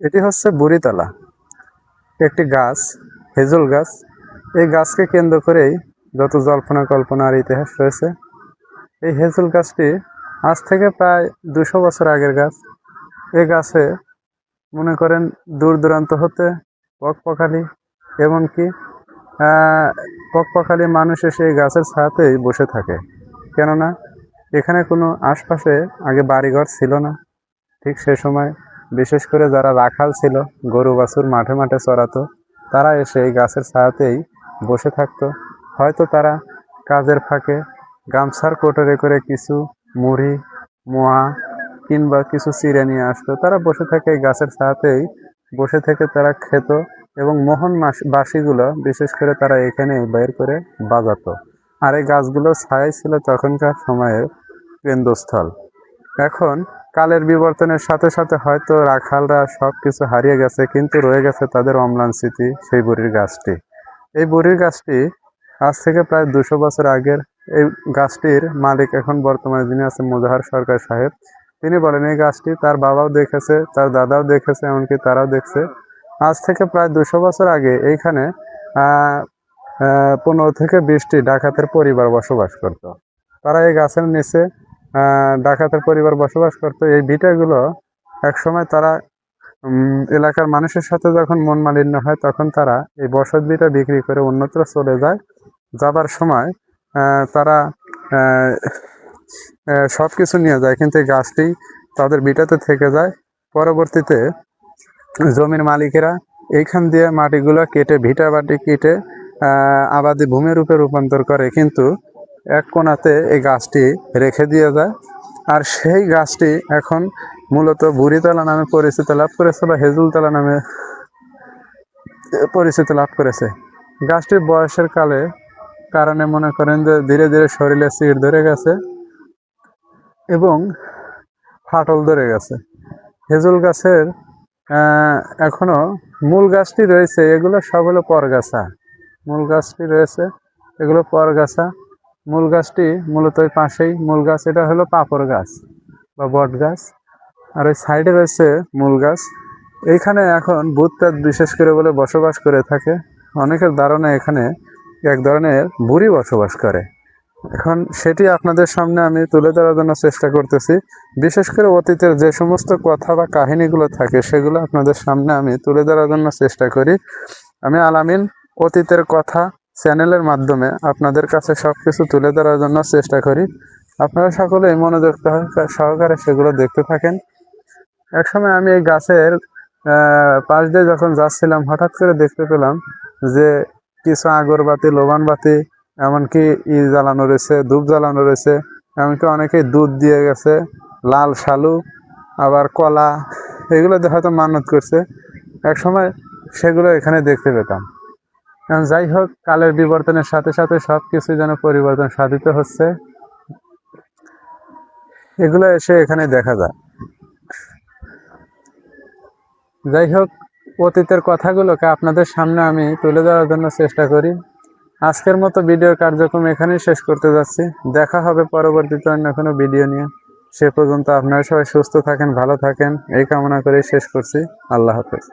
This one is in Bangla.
এটি হচ্ছে বুড়িতলা, একটি গাছ, হেজুল গাছ। এই গাছকে কেন্দ্র করেই যত জল্পনা কল্পনা আর ইতিহাস রয়েছে। এই হেজুল গাছটি আজ থেকে প্রায় 200 বছর আগের গাছ। এই গাছে মনে করেন দূর দূরান্ত হতে পকপখালি, এমনকি পকপখালি মানুষ এসে এই গাছের ছায়াতেই বসে থাকে। কেননা এখানে কোনো আশপাশে আগে বাড়িঘর ছিল না। ঠিক সে সময় বিশেষ করে যারা রাখাল ছিল, গরু বাছুর মাঠে মাঠে চড়াতো, তারা এসে এই গাছের ছায়াতেই বসে থাকতো। হয়তো তারা কাজের ফাঁকে গামছার কোটরে করে কিছু মুড়ি, মোয়া কিংবা কিছু চিড়ে নিয়ে আসতো। তারা বসে থাকে এই গাছের ছায়াতেই, বসে থেকে তারা খেত এবং মোহন বাঁশিগুলো বিশেষ করে তারা এখানে বের করে বাজাতো। আর এই গাছগুলো ছায়াই ছিল তখনকার সময়ের কেন্দ্রস্থল। এখন কালের বিবর্তনের সাথে সাথে হয়তো রাখালরা সব কিছু হারিয়ে গেছে, কিন্তু রয়ে গেছে তাদের অম্লান স্মৃতি, সেই বুড়ির গাছটি। এই বুড়ির গাছটি আজ থেকে প্রায় 200 বছর আগের। এই গাছটির মালিক এখন বর্তমানে যিনি আছেন মোজাহার সরকার সাহেব, তিনি বলেন এই গাছটি তার বাবাও দেখেছে, তার দাদাও দেখেছে, এমনকি তারাও দেখছে। আজ থেকে প্রায় 200 বছর আগে এইখানে 15 থেকে 20টি ডাকাতের পরিবার বসবাস করত। তারা এই গাছের নিচে ডাকাতের পরিবার বসবাস করত। এই ভিটাগুলো একসময় তারা এলাকার মানুষের সাথে যখন মন মালিন্য হয়, তখন তারা এই বসত ভিটা বিক্রি করে অন্যত্র চলে যায়। যাবার সময় তারা সব কিছু নিয়ে যায়, কিন্তু এই গাছটি তাদের ভিটাতে থেকে যায়। পরবর্তীতে জমির মালিকেরা এইখান দিয়ে মাটিগুলো কেটে, ভিটা বাটি কেটে আবাদি ভূমি রূপে রূপান্তর করে, কিন্তু এক কোণাতে এই গাছটি রেখে দিয়ে যায়। আর সেই গাছটি এখন মূলত বুড়িতলা নামে পরিচিতি লাভ করেছে বা হেজুলতলা নামে পরিচিতি লাভ করেছে। গাছটির বয়সের কারণে মনে করেন যে ধীরে ধীরে শরীরে চিড় ধরে গেছে এবং ফাটল ধরে গেছে। হেজুল গাছের এখনো মূল গাছটি রয়েছে, এগুলো সব হলো পরগাছা। মূল গাছটি রয়েছে, এগুলো পরগাছা। মূল গাছটি মূলত ওই পাশেই মূল গাছ, এটা হলো পাপড় গাছ বা বট গাছ। আর ওই সাইডে রয়েছে মূল গাছ। এইখানে এখন ভূতপ্রেত বিশেষ করে বলে বসবাস করে থাকে। অনেকের ধারণা এখানে এক ধরনের বুড়ি বসবাস করে। এখন সেটি আপনাদের সামনে আমি তুলে ধরার জন্য চেষ্টা করতেছি। বিশেষ করে অতীতের যে সমস্ত কথা বা কাহিনীগুলো থাকে, সেগুলো আপনাদের সামনে আমি তুলে ধরার জন্য চেষ্টা করি। আমি আলামিন অতীতের কথা চ্যানেলের মাধ্যমে আপনাদের কাছে সব কিছু তুলে ধরার জন্য চেষ্টা করি। আপনারা সকলেই মনোযোগ সহকারে সেগুলো দেখতে থাকেন। একসময় আমি এই গাছের পাশ দিয়ে যখন যাচ্ছিলাম, হঠাৎ করে দেখতে পেলাম যে কিছু আগরবাতি, লোবানবাতি, এমনকি জ্বালানো রয়েছে, ধূপ জ্বালানো রয়েছে, এমনকি অনেকেই দুধ দিয়ে গেছে, লাল শালু, আবার কলা, এগুলো হয়তো মানত করছে। একসময় সেগুলো এখানে দেখতে পেতাম। যাই হোক, কালের বিবর্তনের সাথে সাথে সব কিছু যেন পরিবর্তন সাধিত হচ্ছে, এগুলো এসে এখানে দেখা যায়। যাই হোক, অতীতের কথাগুলোকে আপনাদের সামনে আমি তুলে ধরার জন্য চেষ্টা করি। আজকের মতো ভিডিওর কার্যক্রম এখানেই শেষ করতে যাচ্ছি। দেখা হবে পরবর্তীতে অন্য কোনো ভিডিও নিয়ে। সে পর্যন্ত আপনারা সবাই সুস্থ থাকেন, ভালো থাকেন, এই কামনা করেই শেষ করছি। আল্লাহ হাফেজ।